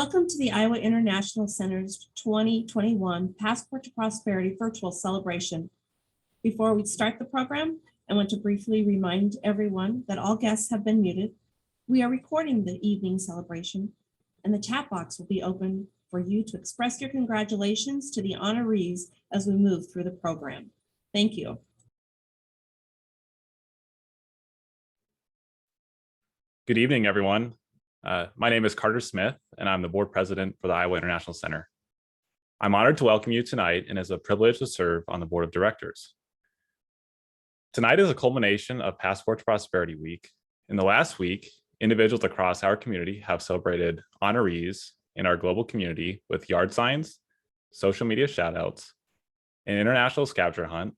Welcome to the Iowa International Center's 2021 Passport to Prosperity virtual celebration. Before we start the program, I want to briefly remind everyone that all guests have been muted. We are recording the evening celebration, and the chat box will be open for you to express your congratulations to the honorees as we move through the program. Thank you. Good evening, everyone. My name is Carter Smith, and I'm the board president for the Iowa International Center. I'm honored to welcome you tonight, and it's a privilege to serve on the board of directors. Tonight is a culmination of Passport to Prosperity Week. In the last week, individuals across our community have celebrated honorees in our global community with yard signs, social media shoutouts, an international scavenger hunt,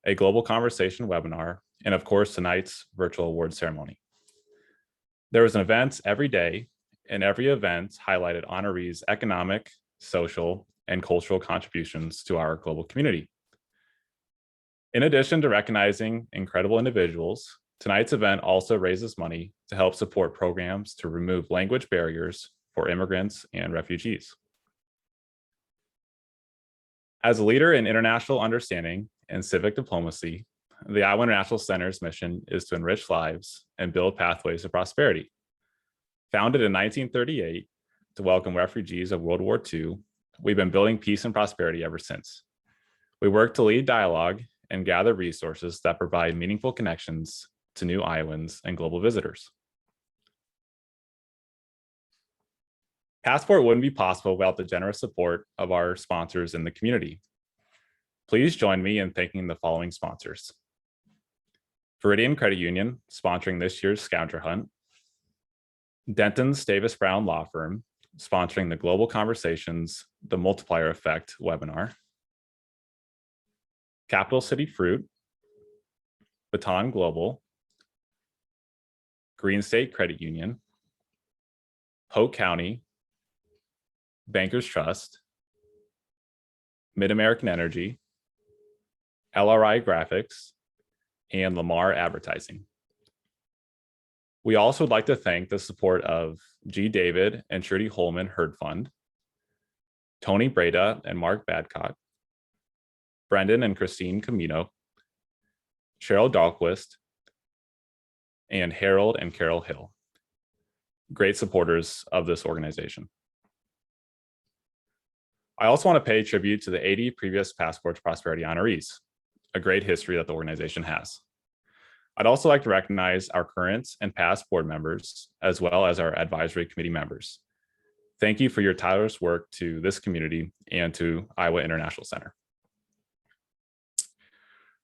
a global conversation webinar, and of course, tonight's virtual award ceremony. There was an event every day, and every event highlighted honorees' economic, social, and cultural contributions to our global community. In addition to recognizing incredible individuals, tonight's event also raises money to help support programs to remove language barriers for immigrants and refugees. As a leader in international understanding and civic diplomacy, the Iowa International Center's mission is to enrich lives and build pathways to prosperity. Founded in 1938 to welcome refugees of World War II, we've been building peace and prosperity ever since. We work to lead dialogue and gather resources that provide meaningful connections to new Iowans and global visitors. Passport wouldn't be possible without the generous support of our sponsors in the community. Please join me in thanking the following sponsors. Viridian Credit Union, sponsoring this year's scavenger hunt. Denton's Davis Brown Law Firm, sponsoring the Global Conversations, The Multiplier Effect webinar. Capital City Fruit, Baton Global, Green State Credit Union, Polk County, Bankers Trust, Mid-American Energy, LRI Graphics, and Lamar Advertising. We also would like to thank the support of G. David and Trudy Holman Herd Fund, Tony Breda and Mark Badcock, Brendan and Christine Camino, Cheryl Dahlquist, and Harold and Carol Hill, great supporters of this organization. I also want to pay tribute to the 80 previous Passport to Prosperity honorees, a great history that the organization has. I'd also like to recognize our current and past board members, as well as our advisory committee members. Thank you for your tireless work to this community and to Iowa International Center.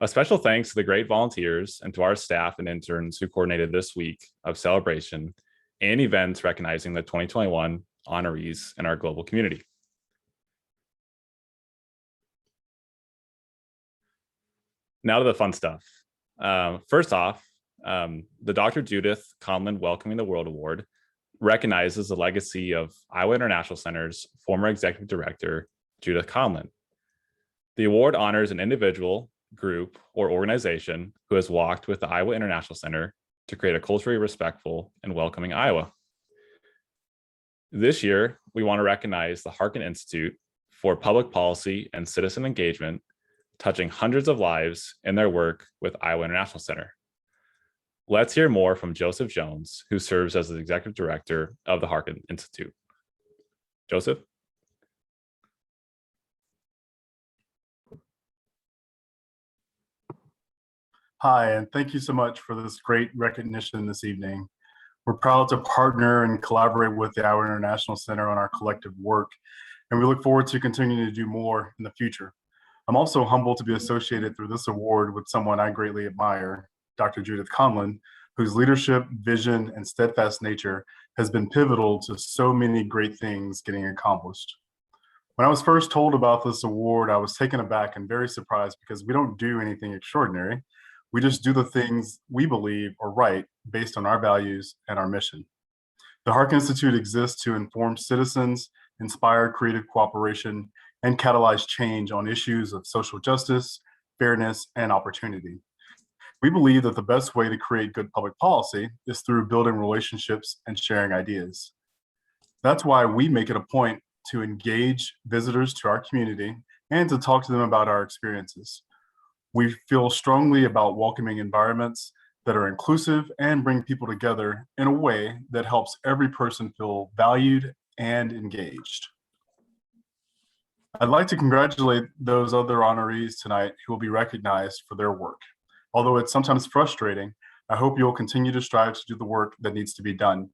A special thanks to the great volunteers and to our staff and interns who coordinated this week of celebration and events recognizing the 2021 honorees in our global community. Now to the fun stuff. First off, the Dr. Judith Conlon Welcoming the World Award recognizes the legacy of Iowa International Center's former executive director, Judith Conlon. The award honors an individual, group, or organization who has walked with the Iowa International Center to create a culturally respectful and welcoming Iowa. This year, we want to recognize the Harkin Institute for Public Policy and Citizen Engagement, touching hundreds of lives in their work with Iowa International Center. Let's hear more from Joseph Jones, who serves as the executive director of the Harkin Institute. Joseph? Hi, and thank you so much for this great recognition this evening. We're proud to partner and collaborate with the Iowa International Center on our collective work, and we look forward to continuing to do more in the future. I'm also humbled to be associated through this award with someone I greatly admire, Dr. Judith Conlon, whose leadership, vision, and steadfast nature has been pivotal to so many great things getting accomplished. When I was first told about this award, I was taken aback and very surprised because we don't do anything extraordinary. We just do the things we believe are right based on our values and our mission. The Harkin Institute exists to inform citizens, inspire creative cooperation, and catalyze change on issues of social justice, fairness, and opportunity. We believe that the best way to create good public policy is through building relationships and sharing ideas. That's why we make it a point to engage visitors to our community and to talk to them about our experiences. We feel strongly about welcoming environments that are inclusive and bring people together in a way that helps every person feel valued and engaged. I'd like to congratulate those other honorees tonight who will be recognized for their work. Although it's sometimes frustrating, I hope you'll continue to strive to do the work that needs to be done.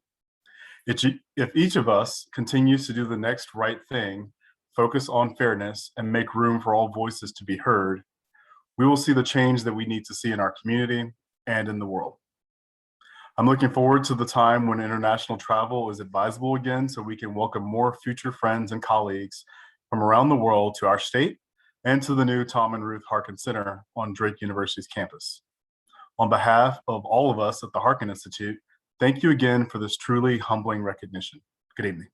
If each of us continues to do the next right thing, focus on fairness, and make room for all voices to be heard, we will see the change that we need to see in our community and in the world. I'm looking forward to the time when international travel is advisable again so we can welcome more future friends and colleagues from around the world to our state and to the new Tom and Ruth Harkin Center on Drake University's campus. On behalf of all of us at the Harkin Institute, thank you again for this truly humbling recognition. Good evening.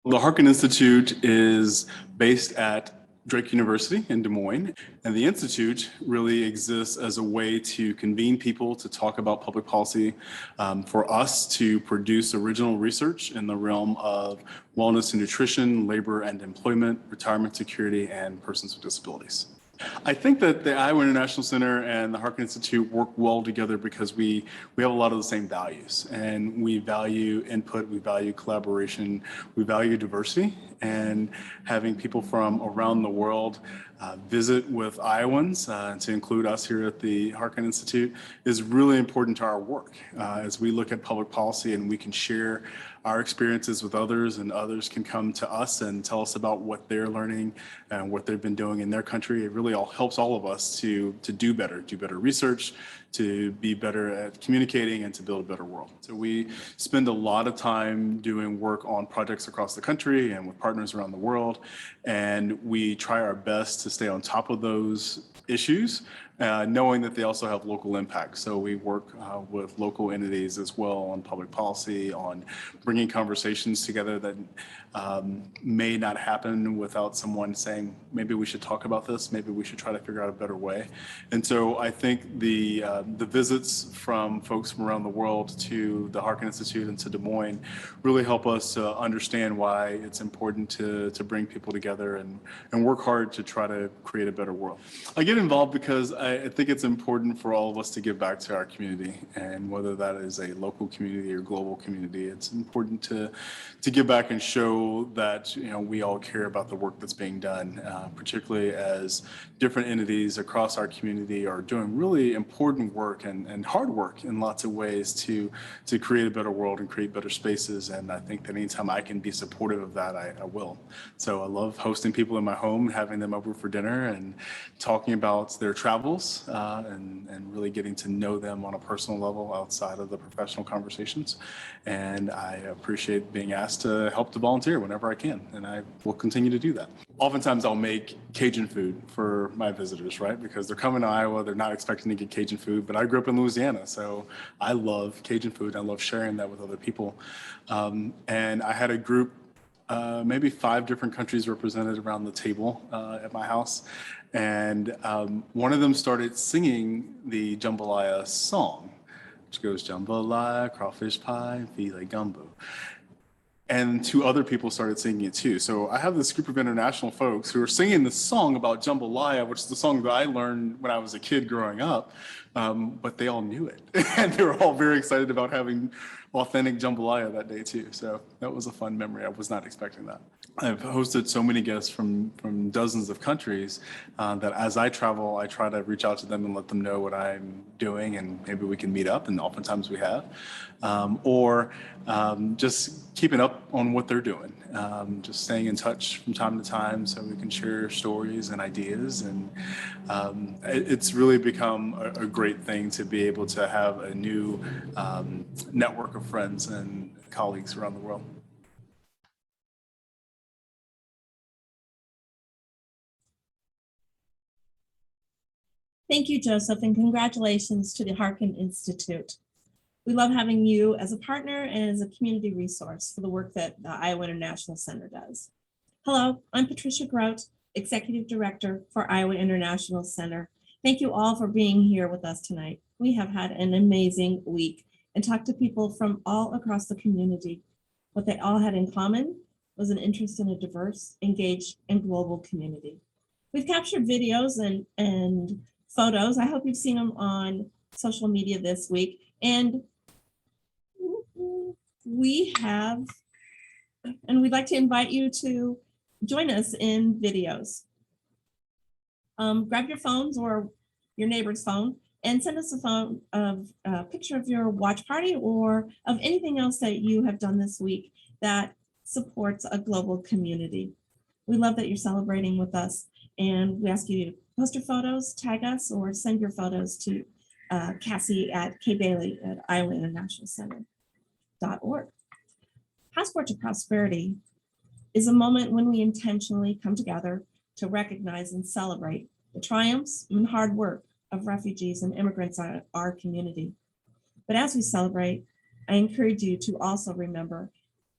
The Harkin Institute is based at Drake University in Des Moines, and the Institute really exists as a way to convene people to talk about public policy, for us to produce original research in the realm of wellness and nutrition, labor and employment, retirement security, and persons with disabilities. I think that the Iowa International Center and the Harkin Institute work well together because we have a lot of the same values, and we value input, we value collaboration, we value diversity, and having people from around the world visit with Iowans, to include us here at the Harkin Institute, is really important to our work as we look at public policy, and we can share our experiences with others, and others can come to us and tell us about what they're learning and what they've been doing in their country. It really all helps all of us to do better research, to be better at communicating, and to build a better world. So we spend a lot of time doing work on projects across the country and with partners around the world, and we try our best to stay on top of those issues, knowing that they also have local impact. So we work with local entities as well on public policy, on bringing conversations together that may not happen without someone saying, maybe we should talk about this, maybe we should try to figure out a better way. And so I think the visits from folks from around the world to the Harkin Institute and to Des Moines really help us understand why it's important to bring people together and work hard to try to create a better world. I get involved because I think it's important for all of us to give back to our community, and whether that is a local community or global community, it's important to give back and show that we all care about the work that's being done, particularly as different entities across our community are doing really important work and hard work in lots of ways to create a better world and create better spaces. And I think that anytime I can be supportive of that, I will. So I love hosting people in my home, having them over for dinner and talking about their travels, and really getting to know them on a personal level outside of the professional conversations. And I appreciate being asked to help to volunteer whenever I can, and I will continue to do that. Oftentimes I'll make Cajun food for my visitors, right? Because they're coming to Iowa, they're not expecting to get Cajun food, but I grew up in Louisiana, so I love Cajun food. I love sharing that with other people. And I had a group, maybe 5 different countries represented around the table at my house. And one of them started singing the jambalaya song, which goes jambalaya, crawfish pie, filet gumbo. And 2 other people started singing it too. So I have this group of international folks who are singing this song about jambalaya, which is the song that I learned when I was a kid growing up, but they all knew it. And they were all very excited about having authentic jambalaya that day too. So that was a fun memory. I was not expecting that. I've hosted so many guests from dozens of countries that as I travel, I try to reach out to them and let them know what I'm doing, and maybe we can meet up, and oftentimes we have. Or just keeping up on what they're doing, just staying in touch from time to time so we can share stories and ideas. And it's really become a great thing to be able to have a new network of friends and colleagues around the world. Thank you, Joseph, and congratulations to the Harkin Institute. We love having you as a partner and as a community resource for the work that the Iowa International Center does. Hello, I'm Patricia Grout, Executive Director for Iowa International Center. Thank you all for being here with us tonight. We have had an amazing week and talked to people from all across the community. What they all had in common was an interest in a diverse, engaged, and global community. We've captured videos and photos. I hope you've seen them on social media this week. And we'd like to invite you to join us in videos. Grab your phones or your neighbor's phone and send us a picture of your watch party or of anything else that you have done this week that supports a global community. We love that you're celebrating with us, and we ask you to post your photos, tag us, or send your photos to Cassie at kbailey@iowainternationalcenter.org. Passport to Prosperity is a moment when we intentionally come together to recognize and celebrate the triumphs and hard work of refugees and immigrants in our community. But as we celebrate, I encourage you to also remember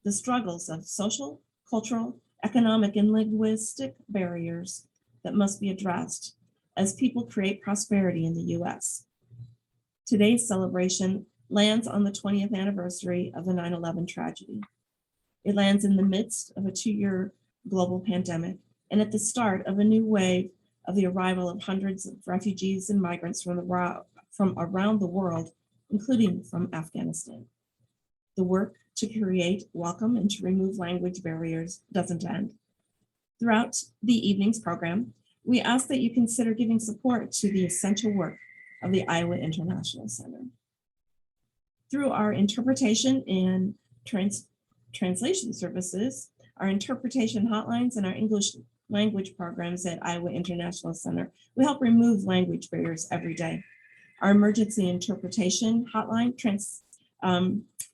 the struggles of social, cultural, economic, and linguistic barriers that must be addressed as people create prosperity in the U.S. Today's celebration lands on the 20th anniversary of the 9/11 tragedy. It lands in the midst of a 2-year global pandemic and at the start of a new wave of the arrival of hundreds of refugees and migrants from around the world, including from Afghanistan. The work to create, welcome, and to remove language barriers doesn't end. Throughout the evening's program, we ask that you consider giving support to the essential work of the Iowa International Center. Through our interpretation and translation services, our interpretation hotlines, and our English language programs at Iowa International Center, we help remove language barriers every day. Our emergency interpretation hotline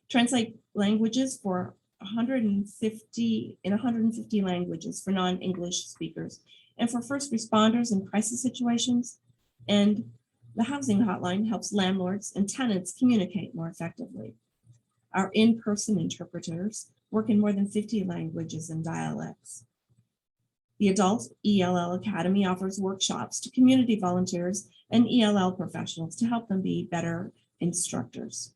translate languages for 150 languages for non-English speakers, and for first responders in crisis situations. And the housing hotline helps landlords and tenants communicate more effectively. Our in-person interpreters work in more than 50 languages and dialects. The Adult ELL Academy offers workshops to community volunteers and ELL professionals to help them be better instructors.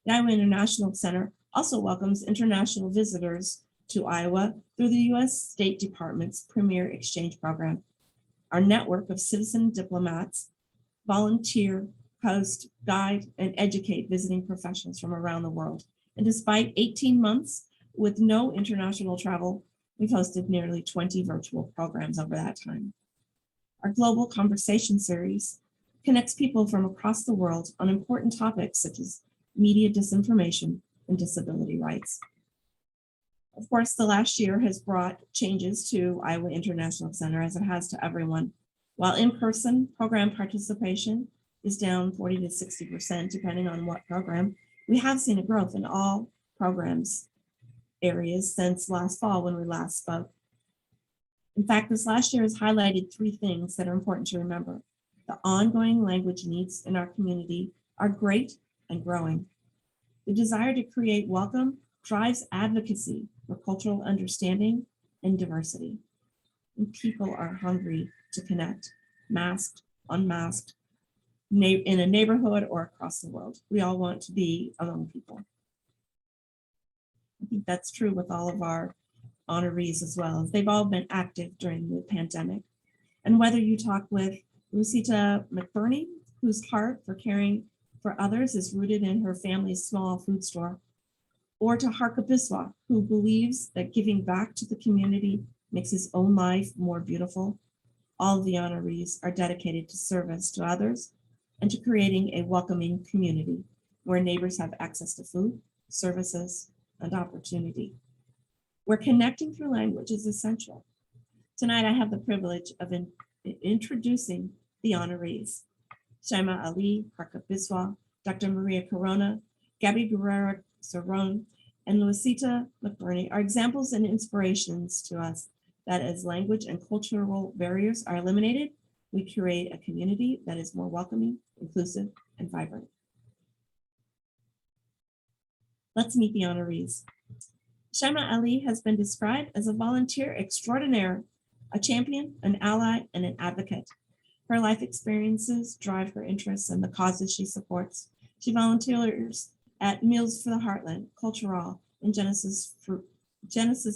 The Iowa International Center also welcomes international visitors to Iowa through the U.S. State Department's Premier Exchange Program. Our network of citizen diplomats volunteer, host, guide, and educate visiting professionals from around the world. And despite 18 months with no international travel, we've hosted nearly 20 virtual programs over that time. Our Global Conversation series connects people from across the world on important topics such as media disinformation and disability rights. Of course, the last year has brought changes to Iowa International Center, as it has to everyone. While in-person program participation is down 40 to 60%, depending on what program, we have seen a growth in all programs areas since last fall when we last spoke. In fact, this last year has highlighted 3 things that are important to remember. The ongoing language needs in our community are great and growing. The desire to create welcome drives advocacy for cultural understanding and diversity. And people are hungry to connect, masked, unmasked, in a neighborhood or across the world. We all want to be among people. I think that's true with all of our honorees as well. They've all been active during the pandemic. And whether you talk with Lucita McBurney, whose heart for caring for others is rooted in her family's small food store, or to Harka Biswa, who believes that giving back to the community makes his own life more beautiful, all of the honorees are dedicated to service to others and to creating a welcoming community where neighbors have access to food, services, and opportunity. Where connecting through language is essential. Tonight, I have the privilege of introducing the honorees. Shaima Ali, Harka Biswa, Dr. Maria Corona, Gabby Guerrero Cerrone, and Lucita McBurney are examples and inspirations to us that as language and cultural barriers are eliminated, we create a community that is more welcoming, inclusive, and vibrant. Let's meet the honorees. Shaima Ali has been described as a volunteer extraordinaire, a champion, an ally, and an advocate. Her life experiences drive her interests and the causes she supports. She volunteers at Meals for the Heartland, Cultural, and Genesis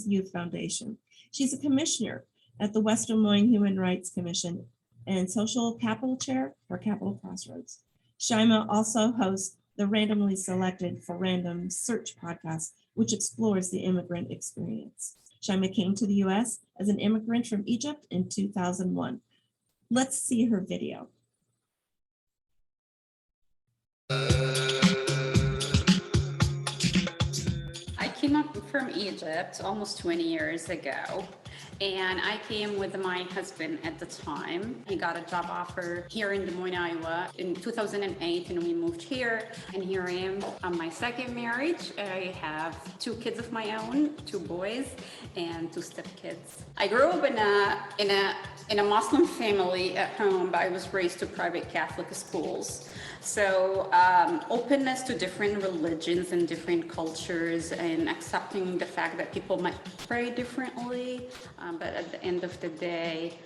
Youth Foundation. She's a commissioner at the West Des Moines Human Rights Commission and Social Capital Chair for Capital Crossroads. Shaima also hosts the Randomly Selected for Random Search podcast, which explores the immigrant experience. Shaima came to the US as an immigrant from Egypt in 2001. Let's see her video. I came up from Egypt almost 20 years ago. And I came with my husband at the time. He got a job offer here in Des Moines, Iowa in 2008, and we moved here. And here I am on my second marriage. I have 2 kids of my own, 2 boys and 2 stepkids. I grew up in a Muslim family at home, but I was raised to private Catholic schools. So openness to different religions and different cultures and accepting the fact that people might pray differently. But at the end of the day,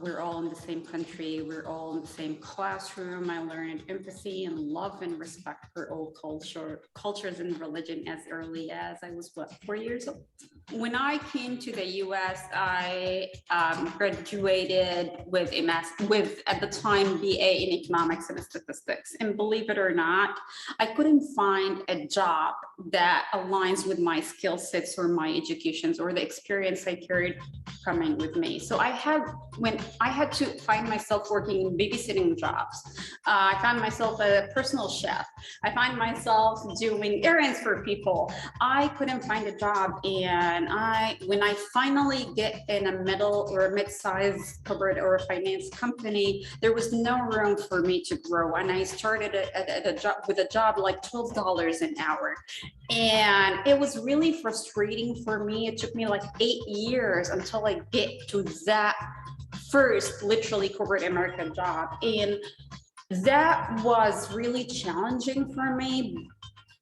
we're all in the same country. We're all in the same classroom. I learned empathy and love and respect for all cultures and religion as early as I was, 4 years old. When I came to the US, I graduated with at the time, BA in economics and statistics. And believe it or not, I couldn't find a job that aligns with my skill sets or my educations or the experience I carried coming with me. So when I had to find myself working in babysitting jobs, I found myself a personal chef. I find myself doing errands for people. I couldn't find a job, and when I finally get in a middle or a mid-sized corporate or a finance company, there was no room for me to grow. And I started with a job like $12 an hour. And it was really frustrating for me. It took me like 8 years until I get to that first literally corporate American job. And that was really challenging for me.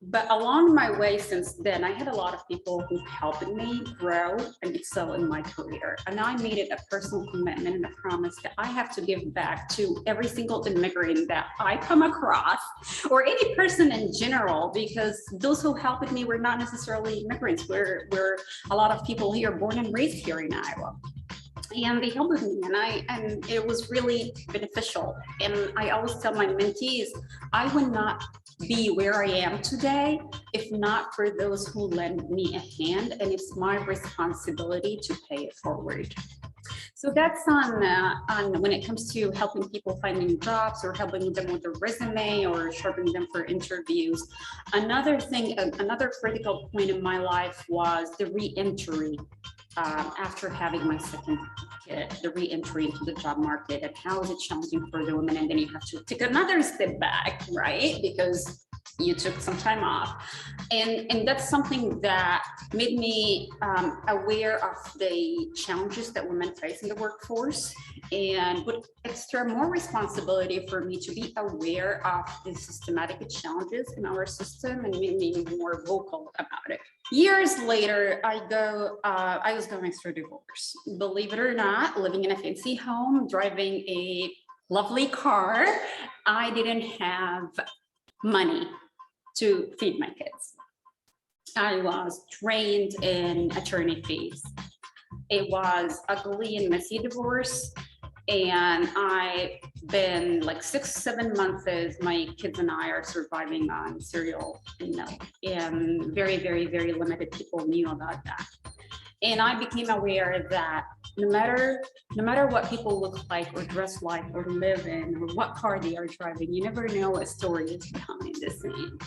But along my way since then, I had a lot of people who helped me grow and excel in my career. And I made it a personal commitment and a promise that I have to give back to every single immigrant that I come across, or any person in general, because those who helped me were not necessarily immigrants. We're a lot of people here born and raised here in Iowa. And they helped me, and it was really beneficial. And I always tell my mentees, I would not be where I am today if not for those who lend me a hand, and it's my responsibility to pay it forward. So that's on when it comes to helping people finding jobs or helping them with a resume or sharpening them for interviews. Another critical point in my life was the re-entry. After having my second kid, the re-entry into the job market, and how is it challenging for the women? And then you have to take another step back, right? Because you took some time off. And that's something that made me aware of the challenges that women face in the workforce, and put more responsibility for me to be aware of the systematic challenges in our system and made me more vocal about it. Years later, I was going through divorce. Believe it or not, living in a fancy home, driving a lovely car, I didn't have money to feed my kids. I was drained in attorney fees. It was ugly and messy divorce. And I've been like 6-7 months as my kids and I are surviving on cereal and milk, and very, very, very limited people knew about that. And I became aware that no matter what people look like or dress like or live in or what car they are driving, you never know what story is behind the scene.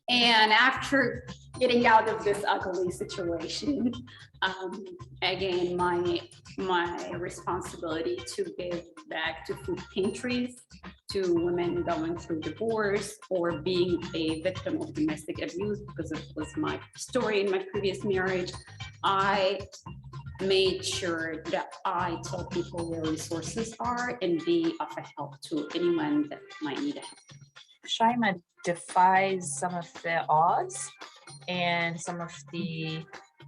And after getting out of this ugly situation, again, my responsibility to give back to food pantries, to women going through divorce or being a victim of domestic abuse, because it was my story in my previous marriage, I made sure that I tell people where resources are and be of a help to anyone that might need help. Shaima defies some of the odds and some of the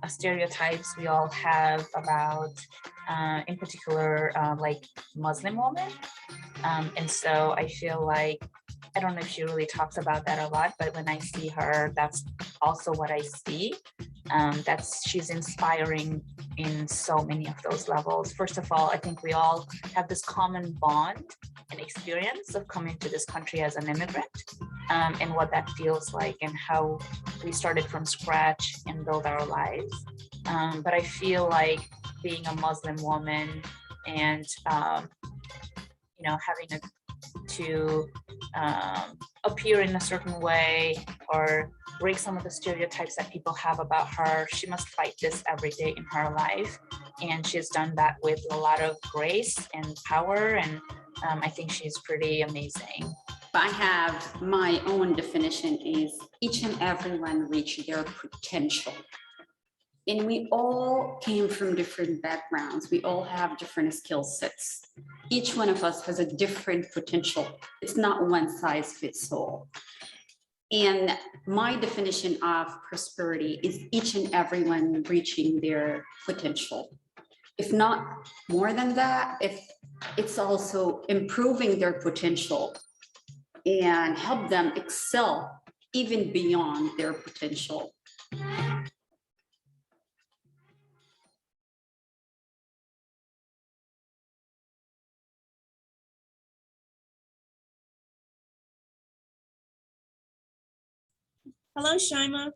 stereotypes we all have about, in particular, like Muslim women. And so I feel like, I don't know if she really talks about that a lot, but when I see her, that's also what I see. She's inspiring in so many of those levels. First of all, I think we all have this common bond and experience of coming to this country as an immigrant, and what that feels like and how we started from scratch and build our lives. But I feel like being a Muslim woman and having to appear in a certain way or break some of the stereotypes that people have about her. She must fight this every day in her life. And she's done that with a lot of grace and power. And I think she's pretty amazing. I have my own definition is each and everyone reach their potential. And we all came from different backgrounds. We all have different skill sets. Each one of us has a different potential. It's not one size fits all. And my definition of prosperity is each and everyone reaching their potential. If not more than that, if it's also improving their potential and help them excel even beyond their potential. Hello, Shaima.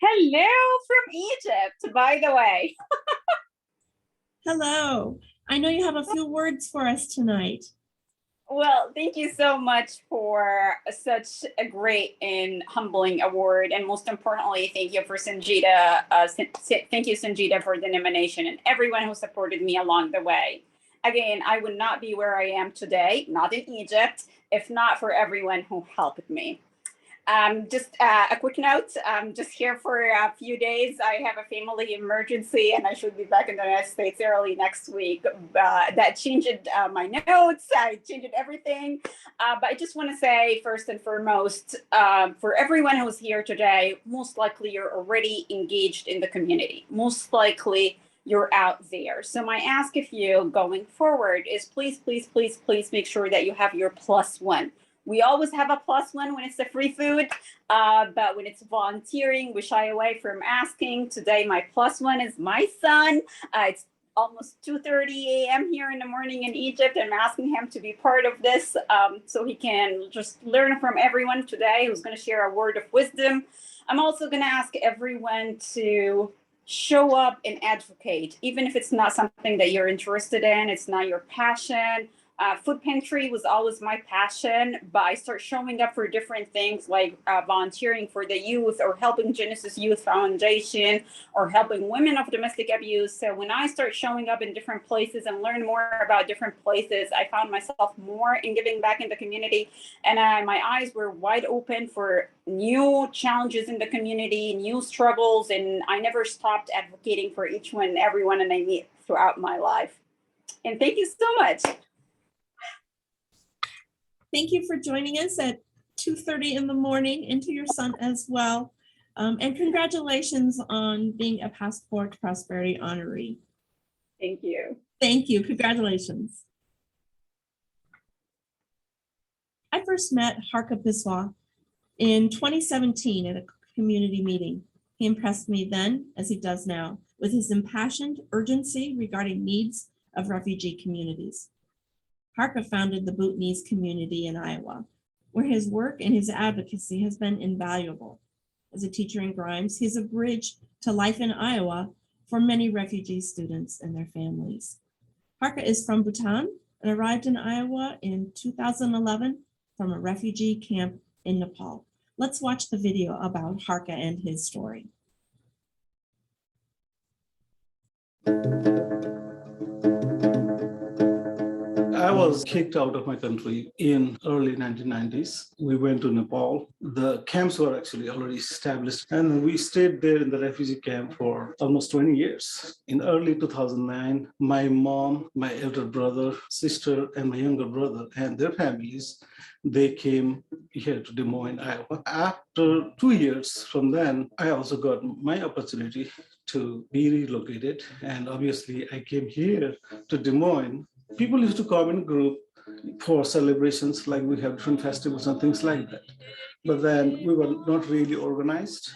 Hello from Egypt, by the way. Hello. I know you have a few words for us tonight. Well, thank you so much for such a great and humbling award. And most importantly, thank you for Sanjita. Thank you, Sanjita, for the nomination and everyone who supported me along the way. Again, I would not be where I am today, not in Egypt, if not for everyone who helped me. Just a quick note, I'm just here for a few days. I have a family emergency and I should be back in the United States early next week. That changed my notes, I changed everything. But I just want to say first and foremost, for everyone who's here today, most likely you're already engaged in the community. Most likely you're out there. So my ask of you going forward is please, please, please, please make sure that you have your +1. We always have a +1 when it's the free food, but when it's volunteering, we shy away from asking. Today, my +1 is my son. It's almost 2:30 a.m. here in the morning in Egypt. I'm asking him to be part of this so he can just learn from everyone today who's going to share a word of wisdom. I'm also going to ask everyone to show up and advocate, even if it's not something that you're interested in, it's not your passion. Food pantry was always my passion, but I start showing up for different things like volunteering for the youth or helping Genesis Youth Foundation or helping women of domestic abuse. So when I start showing up in different places and learn more about different places, I found myself more in giving back in the community. And my eyes were wide open for new challenges in the community, new struggles, and I never stopped advocating for each one and everyone and I meet throughout my life. And thank you so much. Thank you for joining us at 2:30 in the morning, and to your son as well. And congratulations on being a Passport to Prosperity honoree. Thank you. Thank you. Congratulations. I first met Harka Biswa in 2017 at a community meeting. He impressed me then, as he does now, with his impassioned urgency regarding needs of refugee communities. Harka founded the Bhutanese community in Iowa, where his work and his advocacy has been invaluable. As a teacher in Grimes, he's a bridge to life in Iowa for many refugee students and their families. Harka is from Bhutan and arrived in Iowa in 2011 from a refugee camp in Nepal. Let's watch the video about Harka and his story. I was kicked out of my country in early 1990s. We went to Nepal. The camps were actually already established, and we stayed there in the refugee camp for almost 20 years. In early 2009, my mom, my elder brother, sister, and my younger brother and their families, they came here to Des Moines, Iowa. After 2 years from then, I also got my opportunity to be relocated. And obviously, I came here to Des Moines. People used to come in group for celebrations, like we have different festivals and things like that. But then we were not really organized.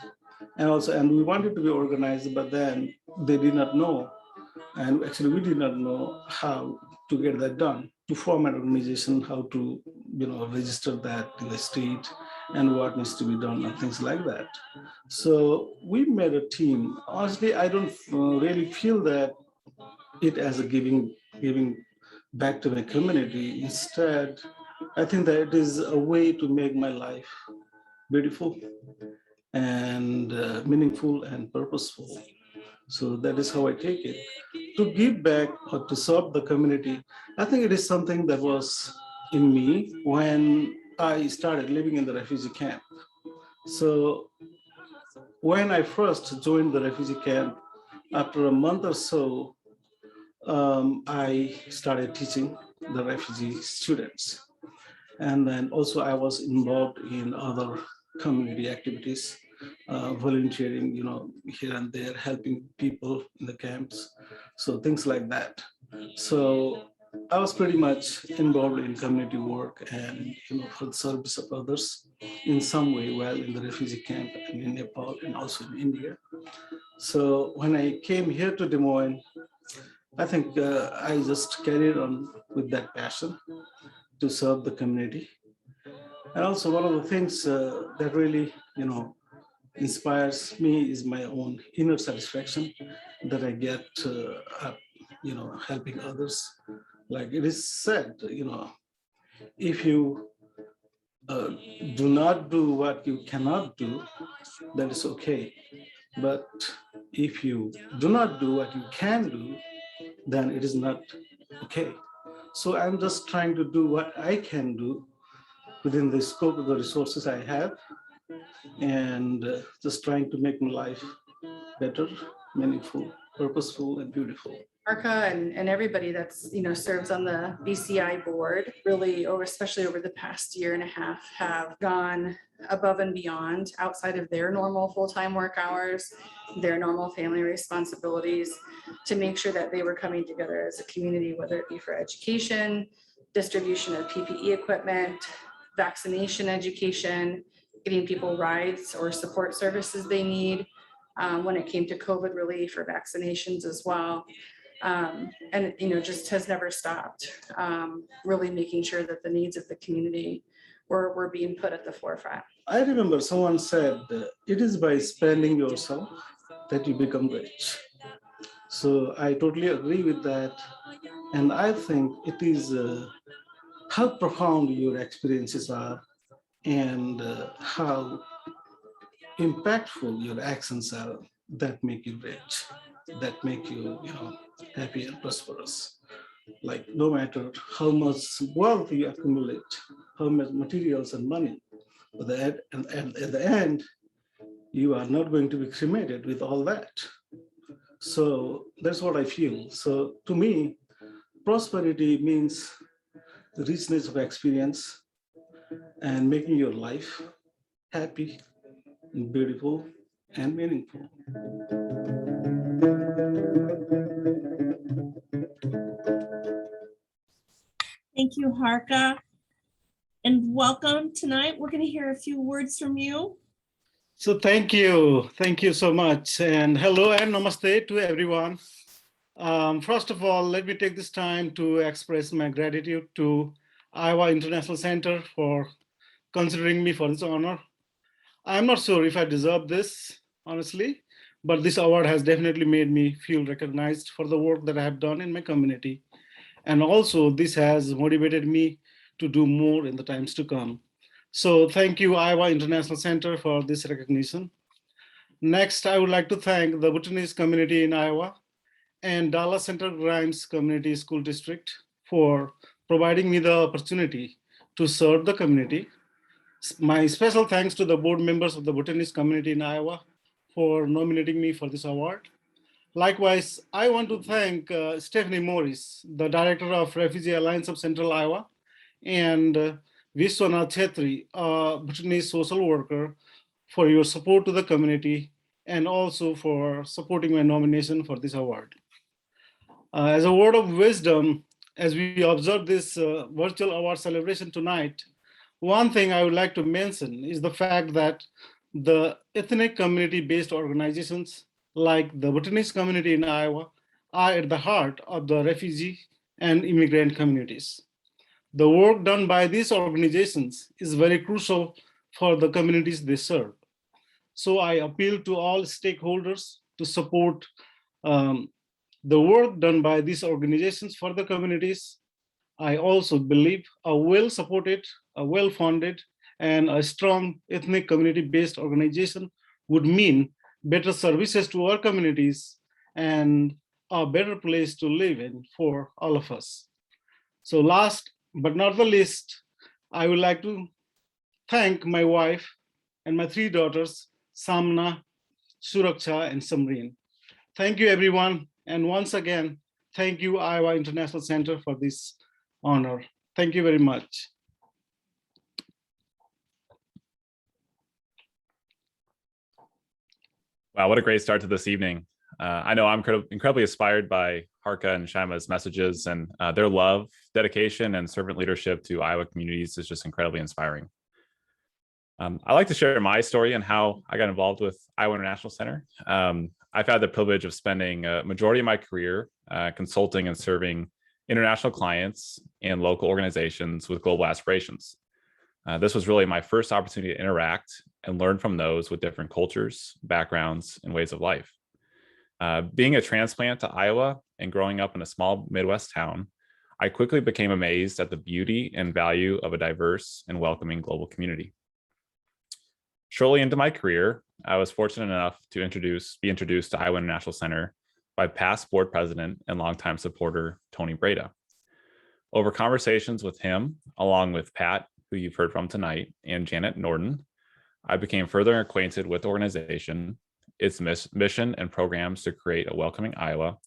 And we wanted to be organized, but then they did not know. And actually, we did not know how to get that done, to form an organization, how to, register that in the state and what needs to be done and things like that. So we made a team. Honestly, I don't really feel that it as a giving back to my community. Instead, I think that it is a way to make my life beautiful and meaningful and purposeful. So that is how I take it. To give back or to serve the community, I think it is something that was in me when I started living in the refugee camp. So when I first joined the refugee camp, after a month or so, I started teaching the refugee students. And then also I was involved in other community activities, volunteering, here and there, helping people in the camps. So things like that. So I was pretty much involved in community work and, for the service of others in some way while in the refugee camp and in Nepal and also in India. So when I came here to Des Moines, I think I just carried on with that passion to serve the community. And also one of the things that really, inspires me is my own inner satisfaction that I get, helping others. Like it is said, if you do not do what you cannot do, that is okay. But if you do not do what you can do, then it is not okay. So I'm just trying to do what I can do within the scope of the resources I have, and just trying to make my life better, meaningful, purposeful, and beautiful. ARCA and everybody that's, serves on the BCI board really, especially over the past year and a half, have gone above and beyond outside of their normal full-time work hours, their normal family responsibilities, to make sure that they were coming together as a community, whether it be for education, distribution of PPE equipment, vaccination education, getting people rides or support services they need. When it came to COVID relief or vaccinations as well. And just has never stopped, really making sure that the needs of the community were being put at the forefront. I remember someone said, it is by spending yourself that you become rich. So I totally agree with that. And I think it is how profound your experiences are and how impactful your actions are that make you rich, that make you, happy and prosperous. Like no matter how much wealth you accumulate, how much materials and money, but at the end, you are not going to be cremated with all that. So that's what I feel. So to me, prosperity means the richness of experience and making your life happy, beautiful, and meaningful. Thank you, Harka. And welcome tonight. We're going to hear a few words from you. So thank you so much. And hello and namaste to everyone. First of all, let me take this time to express my gratitude to Iowa International Center for considering me for this honor. I'm not sure if I deserve this, honestly, but this award has definitely made me feel recognized for the work that I have done in my community. And also this has motivated me to do more in the times to come. So thank you, Iowa International Center, for this recognition. Next, I would like to thank the Bhutanese community in Iowa and Dallas Center Grimes Community School District for providing me the opportunity to serve the community. My special thanks to the board members of the Bhutanese community in Iowa for nominating me for this award. Likewise, I want to thank Stephanie Morris, the Director of Refugee Alliance of Central Iowa, and Vishwanath Chetri, a Bhutanese social worker, for your support to the community and also for supporting my nomination for this award. As a word of wisdom, as we observe this virtual award celebration tonight, one thing I would like to mention is the fact that the ethnic community-based organizations like the Bhutanese community in Iowa are at the heart of the refugee and immigrant communities. The work done by these organizations is very crucial for the communities they serve. So I appeal to all stakeholders to support the work done by these organizations for the communities. I also believe a well-supported, a well-funded, and a strong ethnic community-based organization would mean better services to our communities and a better place to live in for all of us. So last but not the least, I would like to thank my wife and my 3 daughters, Samna, Suraksha, and Samreen. Thank you, everyone. And once again, thank you, Iowa International Center, for this honor. Thank you very much. Wow, what a great start to this evening. I know I'm incredibly inspired by Harka and Shaima's messages, and their love, dedication, and servant leadership to Iowa communities is just incredibly inspiring. I'd like to share my story and how I got involved with Iowa International Center. I've had the privilege of spending a majority of my career consulting and serving international clients and local organizations with global aspirations. This was really my first opportunity to interact and learn from those with different cultures, backgrounds, and ways of life. Being a transplant to Iowa and growing up in a small Midwest town, I quickly became amazed at the beauty and value of a diverse and welcoming global community. Shortly into my career, I was fortunate enough to be introduced to Iowa International Center by past board president and longtime supporter, Tony Breda. Over conversations with him, along with Pat, who you've heard from tonight, and Janet Norton, I became further acquainted with the organization, its mission and programs to create a welcoming Iowa,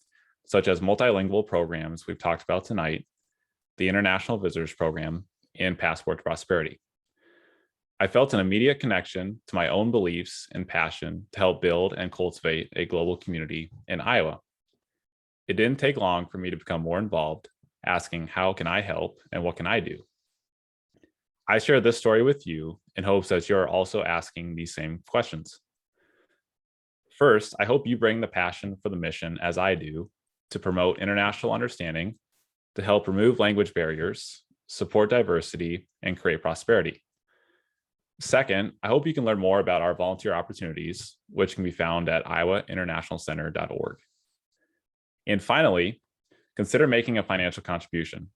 such as multilingual programs we've talked about tonight, the International Visitors Program, and Passport to Prosperity. I felt an immediate connection to my own beliefs and passion to help build and cultivate a global community in Iowa. It didn't take long for me to become more involved, asking how can I help and what can I do? I share this story with you in hopes that you're also asking these same questions. First, I hope you bring the passion for the mission as I do to promote international understanding, to help remove language barriers, support diversity, and create prosperity. Second, I hope you can learn more about our volunteer opportunities, which can be found at iowainternationalcenter.org. And finally, consider making a financial contribution.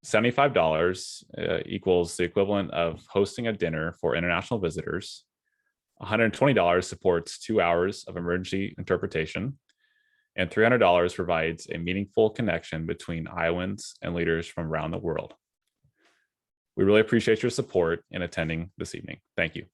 $75 equals the equivalent of hosting a dinner for international visitors. $120 supports 2 hours of emergency interpretation, and $300 provides a meaningful connection between Iowans and leaders from around the world. We really appreciate your support in attending this evening. Thank you.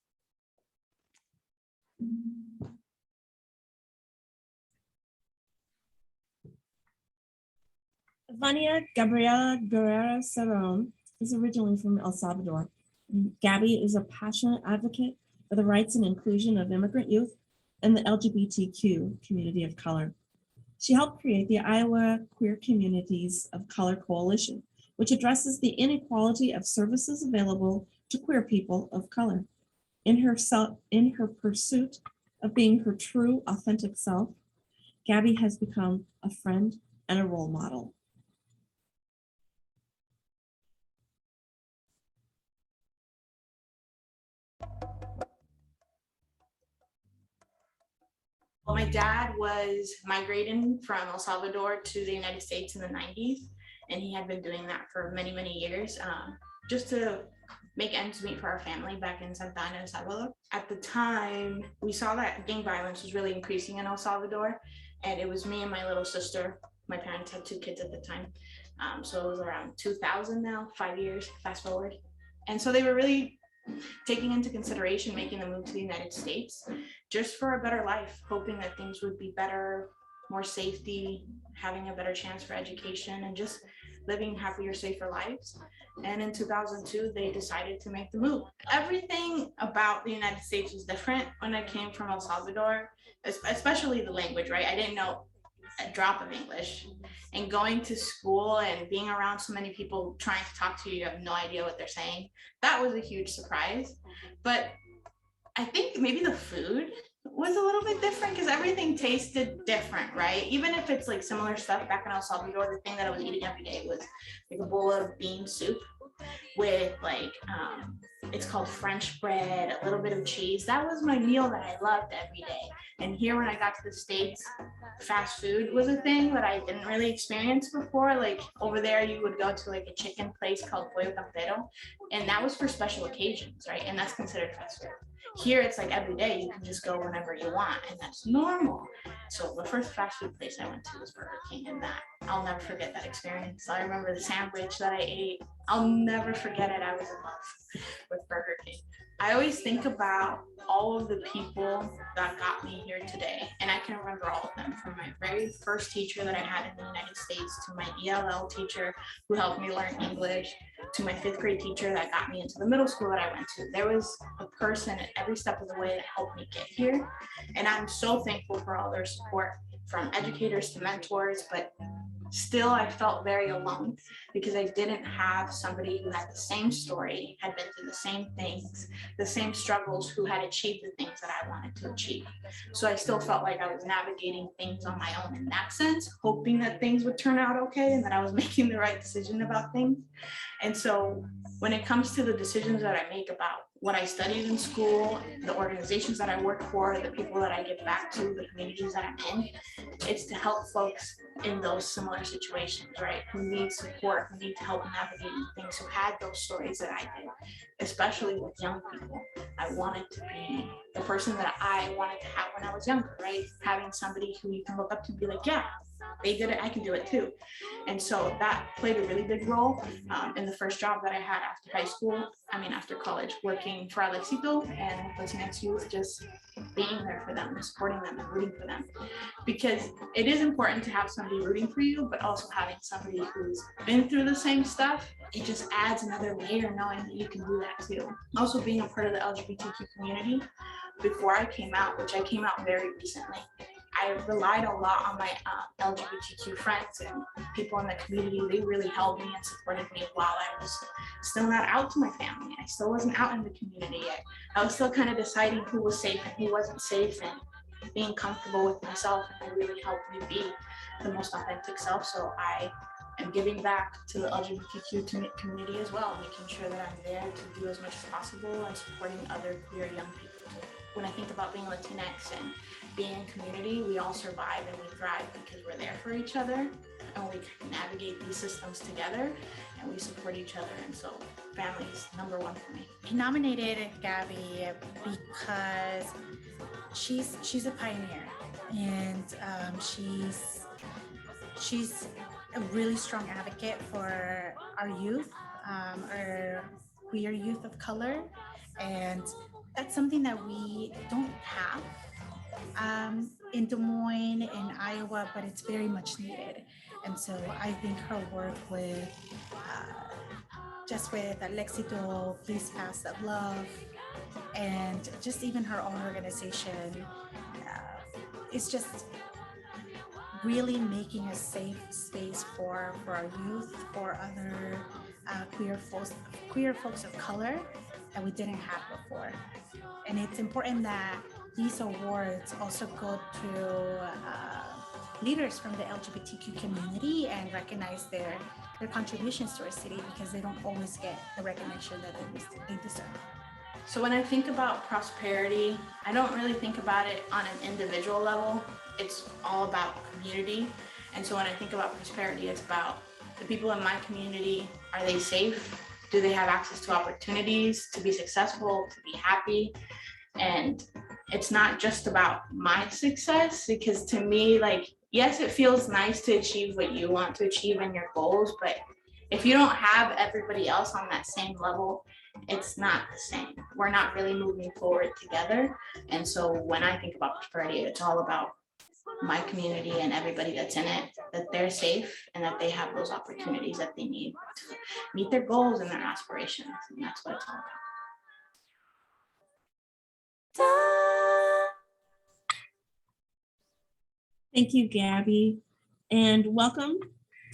Vania Gabriela Guerrero Cerrone is originally from El Salvador. Gabby is a passionate advocate for the rights and inclusion of immigrant youth and the LGBTQ community of color. She helped create the Iowa Queer Communities of Color Coalition, which addresses the inequality of services available to queer people of color. In her pursuit of being her true, authentic self, Gabby has become a friend and a role model. Well, my dad was migrating from El Salvador to the United States in the 90s, and he had been doing that for many, many years, just to make ends meet for our family back in Santa Ana, El Salvador. At the time, we saw that gang violence was really increasing in El Salvador, and it was me and my little sister, my parents had 2 kids at the time, So it was around 2000 now, 5 years, fast forward. And so they were really taking into consideration making the move to the United States just for a better life, hoping that things would be better, more safety, having a better chance for education, and just living happier, safer lives. And in 2002, they decided to make the move. Everything about the United States was different when I came from El Salvador, especially the language, right? I didn't know a drop of English. And going to school and being around so many people trying to talk to you, you have no idea what they're saying. That was a huge surprise. But I think maybe the food was a little bit different because everything tasted different, right? Even if it's like similar stuff back in El Salvador, the thing that I was eating every day was like a bowl of bean soup with like, it's called French bread, a little bit of cheese. That was my meal that I loved every day. And here when I got to the States, fast food was a thing that I didn't really experience before. Like over there, you would go to like a chicken place called Pollo Campero, and that was for special occasions, right? And that's considered fast food. Here, it's like every day, you can just go whenever you want, and that's normal. So the first fast food place I went to was Burger King, and that I'll never forget that experience. I remember the sandwich that I ate. I'll never forget it. I was in love with Burger King. I always think about all of the people that got me here today, and I can remember all of them, from my very first teacher that I had in the United States to my ELL teacher who helped me learn English, to my 5th grade teacher that got me into the middle school that I went to. There was a person at every step of the way that helped me get here, and I'm so thankful for all their support, from educators to mentors. But still, I felt very alone because I didn't have somebody who had the same story, had been through the same things, the same struggles, who had achieved the things that I wanted to achieve. So I still felt like I was navigating things on my own in that sense, hoping that things would turn out okay and that I was making the right decision about things. And so when it comes to the decisions that I make about what I studied in school, the organizations that I work for, the people that I give back to, the communities that I'm in, it's to help folks in those similar situations, right? Who need support, who need help navigating things, who had those stories that I did, especially with young people. I wanted to be the person that I wanted to have when I was younger, right? Having somebody who you can look up to and be like, yeah, they did it, I can do it too. And so that played a really big role in the first job that I had after college, working for Alexito and Latinx youth, just being there for them, supporting them and rooting for them. Because it is important to have somebody rooting for you, but also having somebody who's been through the same stuff, it just adds another layer knowing that you can do that too. Also being a part of the LGBTQ community, before I came out, which I came out very recently, I relied a lot on my LGBTQ friends and people in the community. They really helped me and supported me while I was still not out to my family. I still wasn't out in the community yet. I was still kind of deciding who was safe and who wasn't safe, and being comfortable with myself. And it really helped me be the most authentic self. So I am giving back to the LGBTQ community as well, making sure that I'm there to do as much as possible and supporting other queer young people too. When I think about being Latinx and being in community, we all survive and we thrive because we're there for each other and we navigate these systems together and we support each other. And so family is number one for me. I nominated Gabby because she's a pioneer, and she's a really strong advocate for our youth, our queer youth of color, and that's something that we don't have in Des Moines, in Iowa, but it's very much needed. And so I think her work with just with Alexito, Please Pass That Love, and just even her own organization, is just really making a safe space for our youth, for other queer folks of color that we didn't have before. And it's important that these awards also go to leaders from the LGBTQ community and recognize their contributions to our city, because they don't always get the recognition that they deserve. So when I think about prosperity, I don't really think about it on an individual level. It's all about community. And so when I think about prosperity, it's about the people in my community. Are they safe? Do they have access to opportunities to be successful, to be happy? And it's not just about my success, because to me, like, yes, it feels nice to achieve what you want to achieve in your goals, but if you don't have everybody else on that same level, it's not the same. We're not really moving forward together. And so when I think about prosperity, it's all about my community and everybody that's in it, that they're safe and that they have those opportunities that they need to meet their goals and their aspirations. And that's what it's all about. Thank you, Gabby, and welcome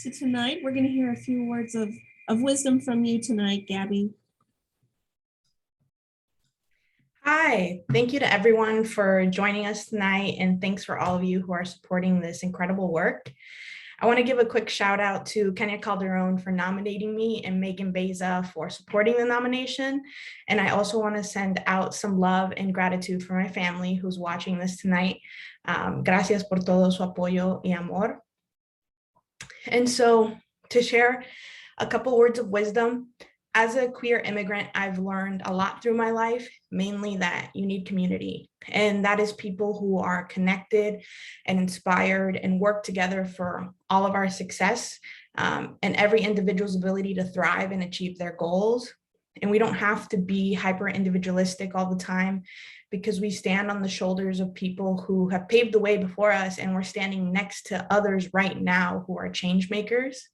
to tonight. We're going to hear a few words of wisdom from you tonight, Gabby. Hi, thank you to everyone for joining us tonight, and thanks for all of you who are supporting this incredible work. I want to give a quick shout out to Kenya Calderon for nominating me and Megan Beza for supporting the nomination. And I also want to send out some love and gratitude for my family who's watching this tonight. Gracias por todo su apoyo y amor. And so to share a couple words of wisdom, as a queer immigrant, I've learned a lot through my life, mainly that you need community. And that is people who are connected and inspired and work together for all of our success and every individual's ability to thrive and achieve their goals. And we don't have to be hyper individualistic all the time, because we stand on the shoulders of people who have paved the way before us, and we're standing next to others right now who are change makers.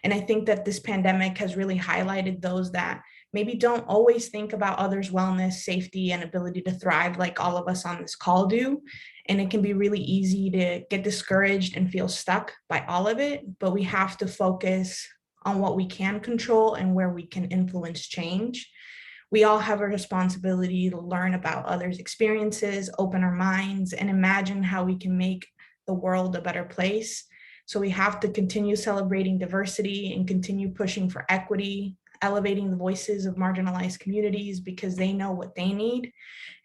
And I think that this pandemic has really highlighted those that maybe don't always think about others' wellness, safety, and ability to thrive like all of us on this call do. And it can be really easy to get discouraged and feel stuck by all of it, but we have to focus on what we can control and where we can influence change. We all have a responsibility to learn about others' experiences, open our minds, and imagine how we can make the world a better place. So we have to continue celebrating diversity and continue pushing for equity, elevating the voices of marginalized communities because they know what they need.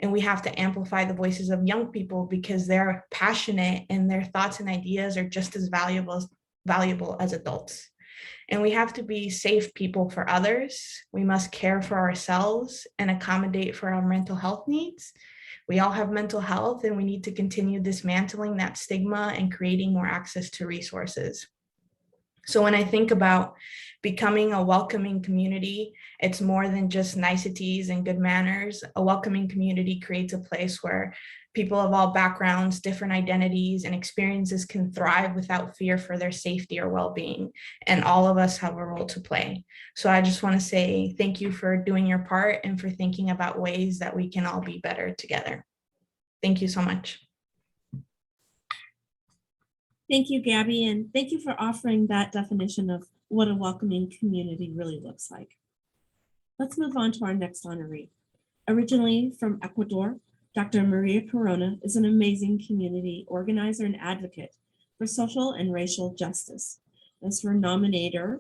And we have to amplify the voices of young people because they're passionate and their thoughts and ideas are just as valuable as adults. And we have to be safe people for others. We must care for ourselves and accommodate for our mental health needs. We all have mental health, and we need to continue dismantling that stigma and creating more access to resources. So when I think about becoming a welcoming community, it's more than just niceties and good manners. A welcoming community creates a place where people of all backgrounds, different identities, and experiences can thrive without fear for their safety or well-being. And all of us have a role to play. So I just want to say thank you for doing your part and for thinking about ways that we can all be better together. Thank you so much. Thank you, Gabby, and thank you for offering that definition of what a welcoming community really looks like. Let's move on to our next honoree. Originally from Ecuador, Dr. Maria Corona is an amazing community organizer and advocate for social and racial justice. As her nominator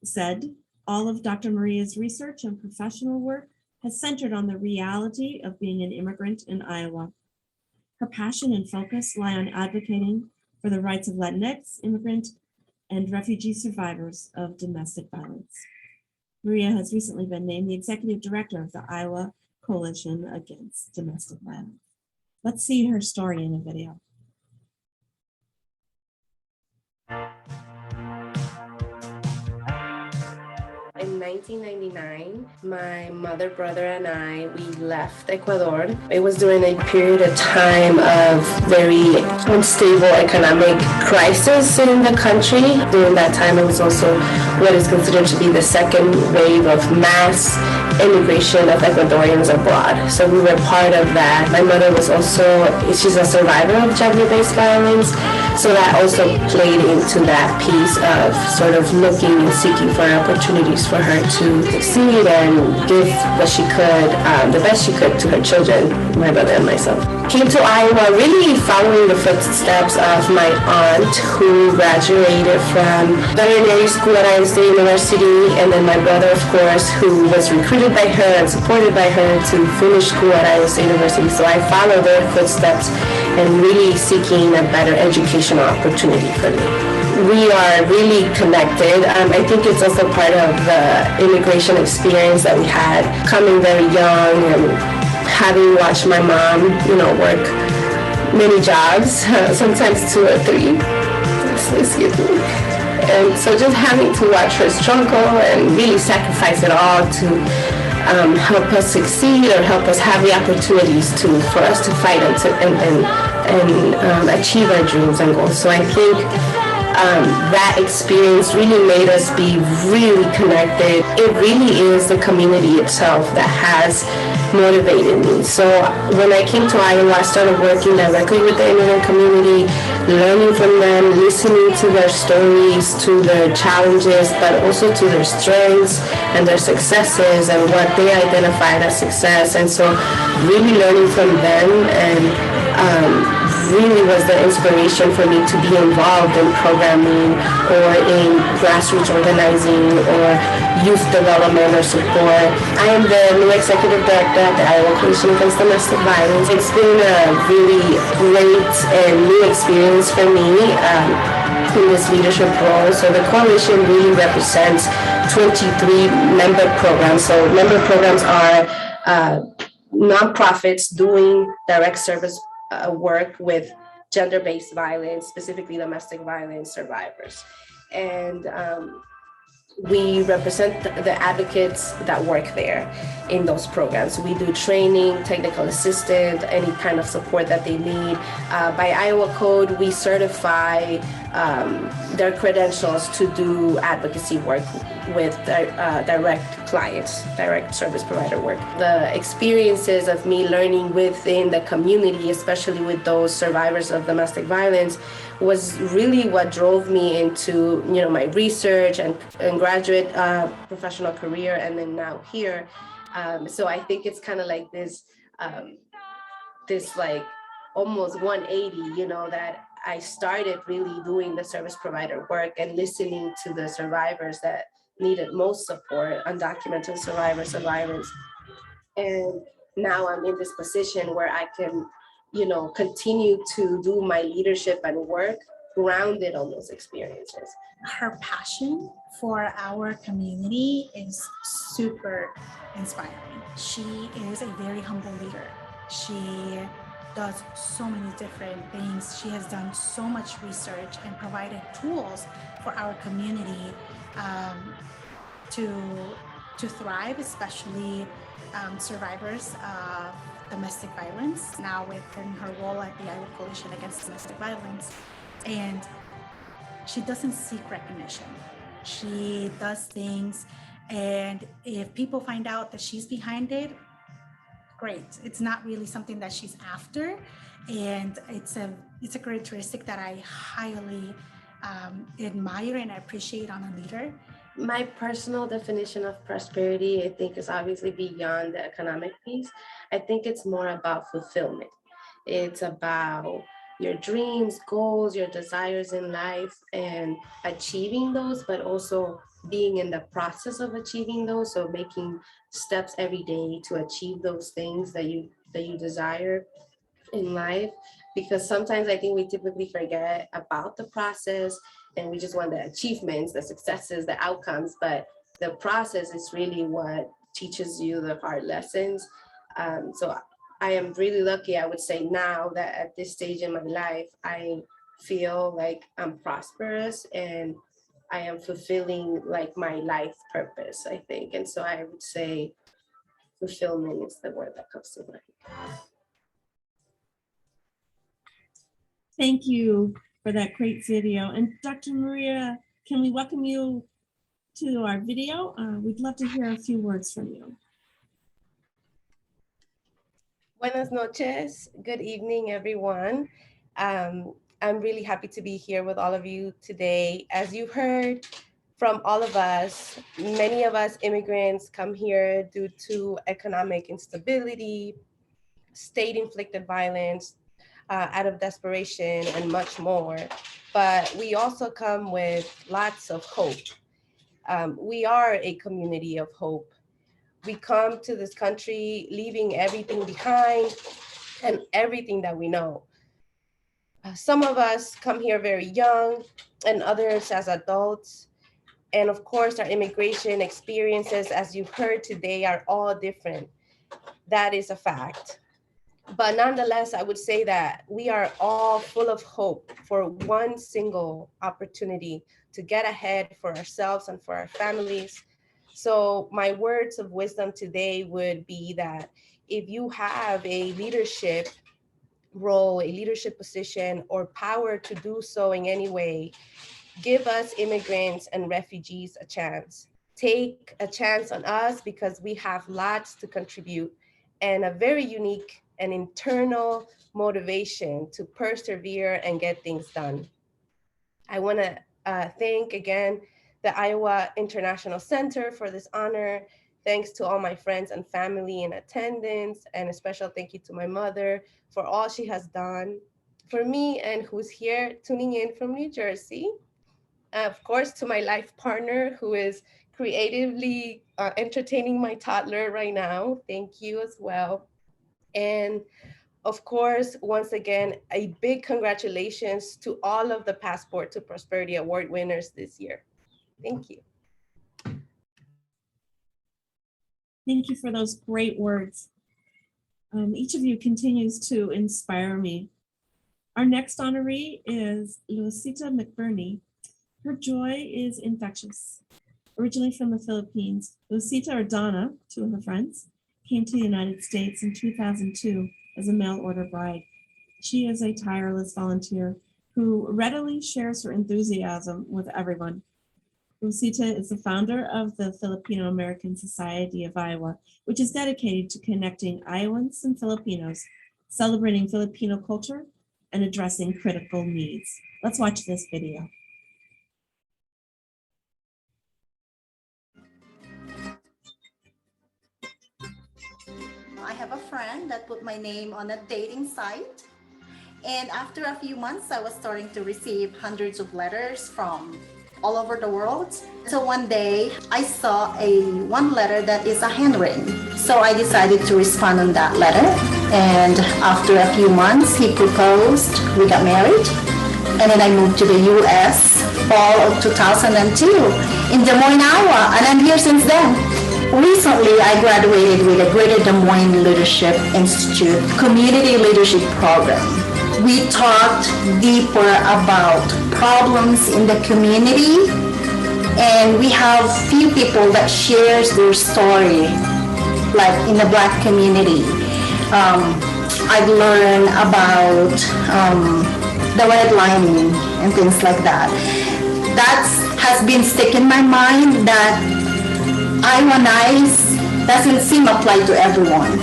said, all of Dr. Maria's research and professional work has centered on the reality of being an immigrant in Iowa. Her passion and focus lie on advocating for the rights of Latinx, immigrant, and refugee survivors of domestic violence. Maria has recently been named the executive director of the Iowa Coalition Against Domestic Violence. Let's see her story in a video. In 1999, my mother, brother, and I, we left Ecuador. It was during a period of time of very unstable economic crisis in the country. During that time, it was also what is considered to be the second wave of mass immigration of Ecuadorians abroad. So we were part of that. My mother was also, she's a survivor of gender-based violence. So that also played into that piece of sort of looking and seeking for opportunities for her to succeed and give what she could, the best she could to her children, my brother and myself. Came to Iowa really following the footsteps of my aunt who graduated from veterinary school at Iowa State University, and then my brother, of course, who was recruited by her and supported by her to finish school at Iowa State University. So I followed their footsteps and really seeking a better educational opportunity for me. We are really connected. I think it's also part of the immigration experience that we had, coming very young and having watched my mom, work many jobs, sometimes 2 or 3. excuse me. And so just having to watch her struggle and really sacrifice it all to help us succeed or help us have the opportunities for us to fight and achieve our dreams and goals. So I think that experience really made us be really connected. It really is the community itself that has motivated me. So when I came to Iowa, I started working directly with the immigrant community, learning from them, listening to their stories, to their challenges, but also to their strengths and their successes and what they identified as success. And so really learning from them and really was the inspiration for me to be involved in programming or in grassroots organizing or youth development or support. I am the new executive director at the Iowa Coalition Against Domestic Violence. It's been a really great and new experience for me in this leadership role. So the coalition really represents 23 member programs. So member programs are nonprofits doing direct service work with gender-based violence, specifically domestic violence survivors. And we represent the advocates that work there in those programs. We do training, technical assistance, any kind of support that they need. By Iowa Code, we certify their credentials to do advocacy work with direct clients, direct service provider work. The experiences of me learning within the community, especially with those survivors of domestic violence, was really what drove me into, my research and graduate professional career, and then now here. So I think it's kind of like this like almost 180, that I started really doing the service provider work and listening to the survivors that needed most support, undocumented survivors of violence. And now I'm in this position where I can, continue to do my leadership and work grounded on those experiences. Her passion for our community is super inspiring. She is a very humble leader. She does so many different things. She has done so much research and provided tools for our community to thrive, especially survivors of domestic violence, now within her role at the Iowa Coalition Against Domestic Violence. And she doesn't seek recognition. She does things, and if people find out that she's behind it, great. It's not really something that she's after, and it's a characteristic that I highly admire and appreciate on a leader. My personal definition of prosperity, I think, is obviously beyond the economic piece. I think it's more about fulfillment. It's about your dreams, goals, your desires in life, and achieving those, but also being in the process of achieving those. So making steps every day to achieve those things that you desire in life. Because sometimes I think we typically forget about the process and we just want the achievements, the successes, the outcomes, but the process is really what teaches you the hard lessons. So I am really lucky, I would say now, that at this stage in my life, I feel like I'm prosperous and I am fulfilling like my life purpose, I think. And so I would say fulfillment is the word that comes to mind. Thank you for that great video. And Dr. Maria, can we welcome you to our video? We'd love to hear a few words from you. Buenas noches. Good evening, everyone. I'm really happy to be here with all of you today. As you've heard from all of us, many of us immigrants come here due to economic instability, state-inflicted violence, out of desperation, and much more. But we also come with lots of hope. We are a community of hope. We come to this country leaving everything behind and everything that we know. Some of us come here very young and others as adults. And of course, our immigration experiences, as you've heard today, are all different. That is a fact. But nonetheless, I would say that we are all full of hope for one single opportunity to get ahead for ourselves and for our families. So my words of wisdom today would be that if you have a leadership role, a leadership position, or power to do so in any way, give us immigrants and refugees a chance. Take a chance on us because we have lots to contribute and a very unique and internal motivation to persevere and get things done. I want to thank again the Iowa International Center for this honor. Thanks to all my friends and family in attendance, and a special thank you to my mother for all she has done for me and who's here tuning in from New Jersey. Of course, to my life partner who is creatively entertaining my toddler right now. Thank you as well. And of course, once again, a big congratulations to all of the Passport to Prosperity Award winners this year. Thank you. Thank you for those great words. Each of you continues to inspire me. Our next honoree is Lucita McBurney. Her joy is infectious. Originally from the Philippines, Lucita, or Donna, two of her friends, came to the United States in 2002 as a mail order bride. She is a tireless volunteer who readily shares her enthusiasm with everyone. Lucita is the founder of the Filipino American Society of Iowa, which is dedicated to connecting Iowans and Filipinos, celebrating Filipino culture, and addressing critical needs. Let's watch this video. I have a friend that put my name on a dating site. And after a few months, I was starting to receive hundreds of letters from all over the world. So one day I saw one letter that is a handwritten. So I decided to respond on that letter. And after a few months, he proposed, we got married. And then I moved to the US fall of 2002 in Des Moines, Iowa. And I'm here since then. Recently, I graduated with a Greater Des Moines Leadership Institute Community Leadership Program. We talked deeper about problems in the community, and we have few people that shares their story, like in the Black community. I've learned about the redlining and things like that. That has been stuck in my mind that Iowa Nice doesn't seem applied to everyone.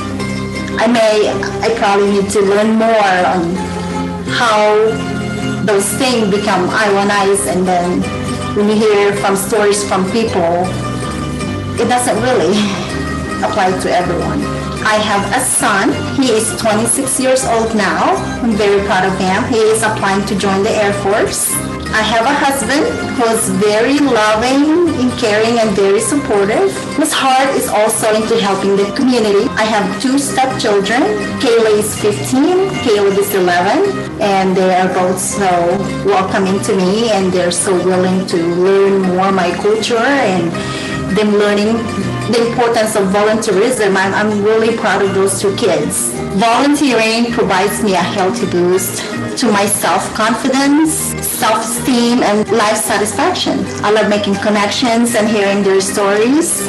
I probably need to learn more on how those things become Iowa Nice, and then when you hear from stories from people, it doesn't really apply to everyone. I have a son. He is 26 years old now. I'm very proud of him. He is applying to join the Air Force. I have a husband who's very loving and caring and very supportive. His heart is also into helping the community. I have two stepchildren. Kayla is 15, Caleb is 11, and they are both so welcoming to me, and they're so willing to learn more my culture and them learning the importance of volunteerism. I'm really proud of those two kids. Volunteering provides me a healthy boost to my self-confidence, self-esteem, and life satisfaction. I love making connections and hearing their stories.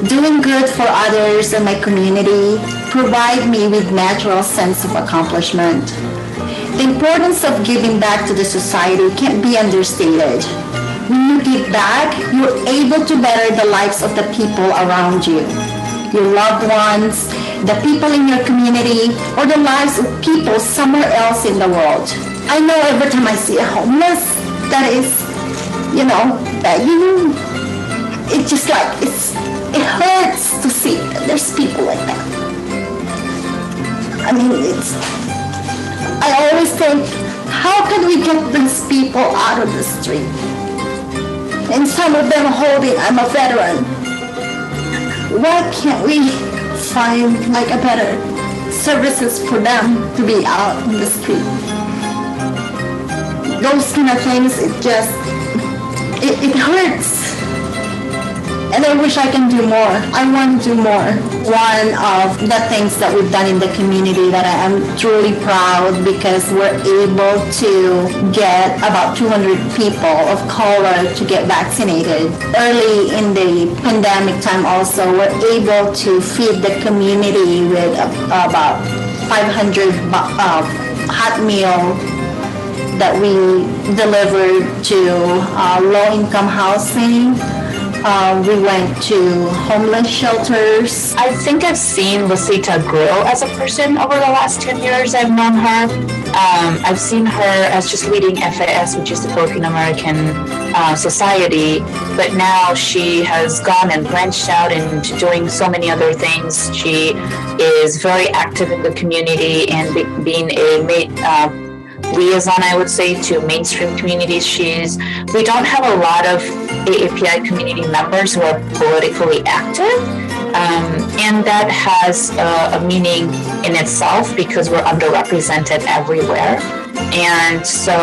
Doing good for others and my community provide me with natural sense of accomplishment. The importance of giving back to the society can't be understated. When you give back, you're able to better the lives of the people around you, your loved ones, the people in your community, or the lives of people somewhere else in the world. I know every time I see a homeless that is, begging, it's just like, it hurts to see that there's people like that. I mean, I always think, how can we get these people out of the street? And some of them holding, I'm a veteran. Why can't we find like a better services for them to be out in the street? Those kind of things, it hurts. And I wish I can do more. I want to do more. One of the things that we've done in the community that I am truly proud because we're able to get about 200 people of color to get vaccinated. Early in the pandemic time also, we're able to feed the community with about 500 hot meal that we delivered to low-income housing. We went to homeless shelters. I think I've seen Lucita grow as a person over the last 10 years I've known her. I've seen her as just leading FAS, which is the Filipino American Society, but now she has gone and branched out into doing so many other things. She is very active in the community and being a liaison, I would say, to mainstream communities. We don't have a lot of AAPI community members who are politically active, and that has a meaning in itself because we're underrepresented everywhere. And so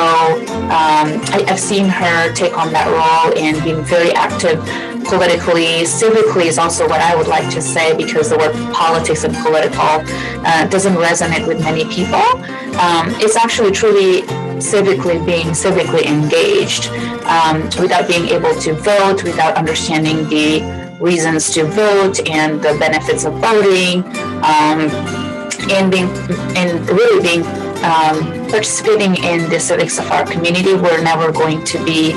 I've seen her take on that role and being very active politically. Civically is also what I would like to say, because the word politics and political doesn't resonate with many people. It's actually truly being civically engaged, without being able to vote, without understanding the reasons to vote and the benefits of voting, and really being participating in the civics of our community. We're never going to be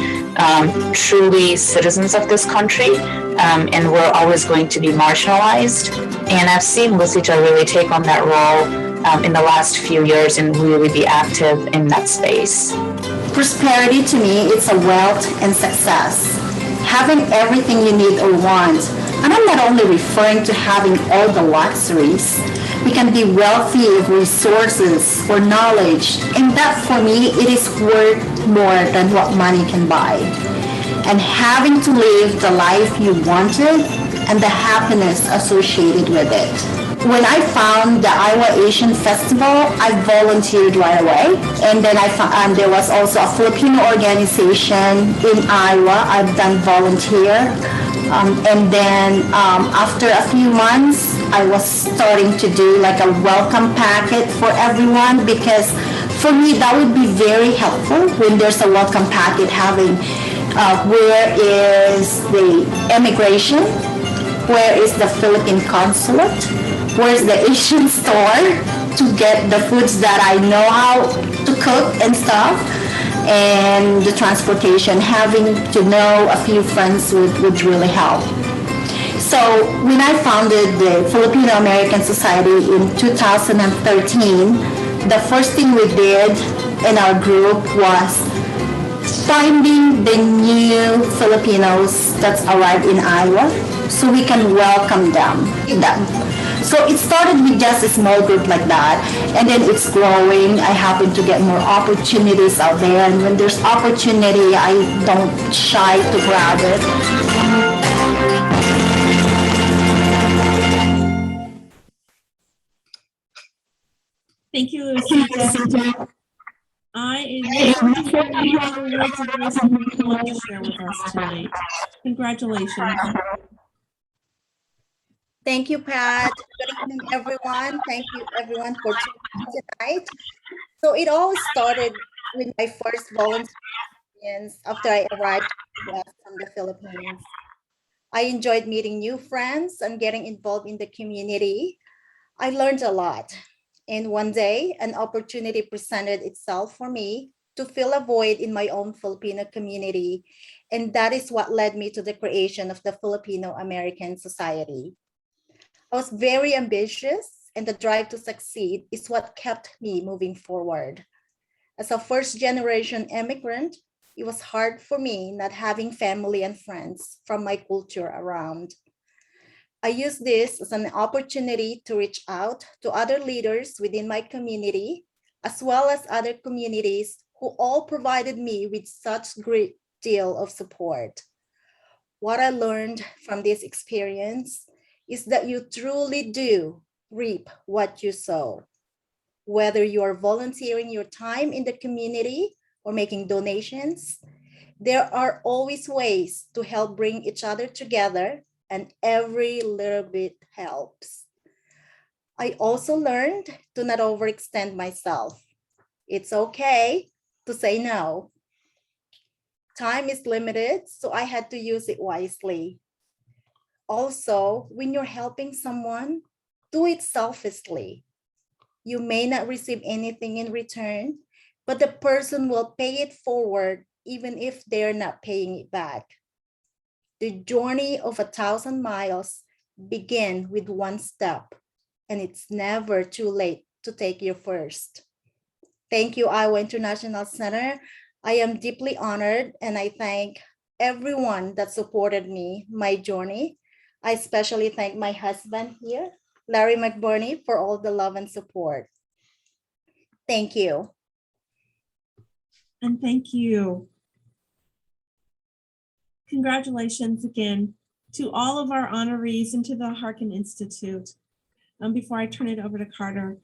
truly citizens of this country, and we're always going to be marginalized. And I've seen Lucita really take on that role in the last few years and really be active in that space. Prosperity to me, it's a wealth and success. Having everything you need or want. And I'm not only referring to having all the luxuries. We can be wealthy of resources or knowledge. And that for me, it is worth more than what money can buy. And having to live the life you wanted and the happiness associated with it. When I found the Iowa Asian Festival, I volunteered right away. And then I found there was also a Filipino organization in Iowa. I've done volunteer. And then after a few months, I was starting to do like a welcome packet for everyone, because for me, that would be very helpful when there's a welcome packet having where is the immigration, where is the Philippine consulate, where's the Asian store to get the foods that I know how to cook and stuff, and the transportation. Having to know a few friends would really help. So when I founded the Filipino American Society in 2013, the first thing we did in our group was finding the new Filipinos that's arrived in Iowa so we can welcome them. So it started with just a small group like that, and then it's growing. I happen to get more opportunities out there, and when there's opportunity, I don't shy to grab it. Thank you, Lucita. I words of wisdom you want to share with us tonight. Congratulations. Thank you, Pat. Good evening, everyone. Thank you, everyone, for tuning in tonight. So it all started with my first volunteer experience after I arrived from the Philippines. I enjoyed meeting new friends and getting involved in the community. I learned a lot. And one day, an opportunity presented itself for me to fill a void in my own Filipino community. And that is what led me to the creation of the Filipino American Society. I was very ambitious, and the drive to succeed is what kept me moving forward. As a first-generation immigrant, it was hard for me not having family and friends from my culture around. I used this as an opportunity to reach out to other leaders within my community, as well as other communities who all provided me with such great deal of support. What I learned from this experience is that you truly do reap what you sow. Whether you are volunteering your time in the community or making donations, There are always ways to help bring each other together, and every little bit helps. I also learned to not overextend myself. It's okay to say no. Time is limited, so I had to use it wisely. Also, when you're helping someone, do it selflessly. You may not receive anything in return, but the person will pay it forward even if they're not paying it back. The journey of 1,000 miles begins with one step, and it's never too late to take your first. Thank you, Iowa International Center. I am deeply honored, and I thank everyone that supported me, my journey. I especially thank my husband here, Larry McBurney, for all the love and support. Thank you. And thank you. Congratulations again to all of our honorees and to the Harkin Institute. Before I turn it over to Carter,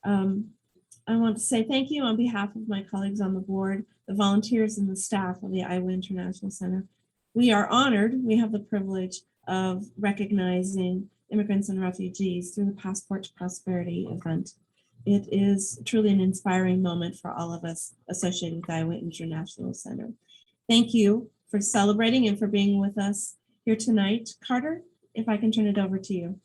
I want to say thank you on behalf of my colleagues on the board, the volunteers and the staff of the Iowa International Center. We are honored. We have the privilege of recognizing immigrants and refugees through the Passport to Prosperity event. It is truly an inspiring moment for all of us associated with Iowa International Center. Thank you for celebrating and for being with us here tonight. Carter, if I can turn it over to you.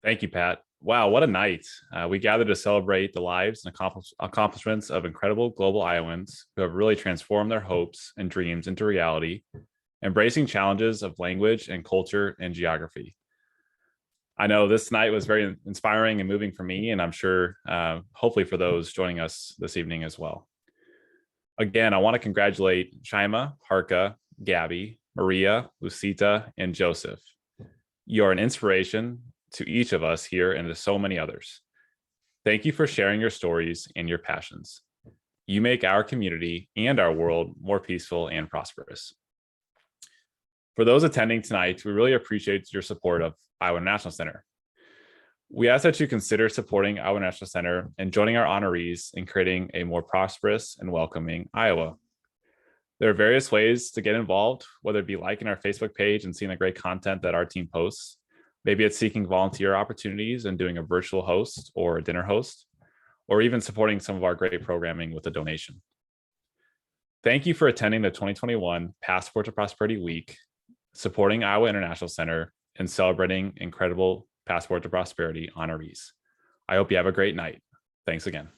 Thank you, Pat. Wow, what a night. We gathered to celebrate the lives and accomplishments of incredible global Iowans who have really transformed their hopes and dreams into reality, embracing challenges of language and culture and geography. I know this night was very inspiring and moving for me, and I'm sure hopefully for those joining us this evening as well. Again, I want to congratulate Shaima, Harka, Gabby, Maria, Lucita, and Joseph. You are an inspiration to each of us here and to so many others. Thank you for sharing your stories and your passions. You make our community and our world more peaceful and prosperous. For those attending tonight, we really appreciate your support of Iowa National Center. We ask that you consider supporting Iowa National Center and joining our honorees in creating a more prosperous and welcoming Iowa. There are various ways to get involved, whether it be liking our Facebook page and seeing the great content that our team posts. Maybe it's seeking volunteer opportunities and doing a virtual host or a dinner host, or even supporting some of our great programming with a donation. Thank you for attending the 2021 Passport to Prosperity Week, supporting Iowa International Center, and celebrating incredible Passport to Prosperity honorees. I hope you have a great night. Thanks again.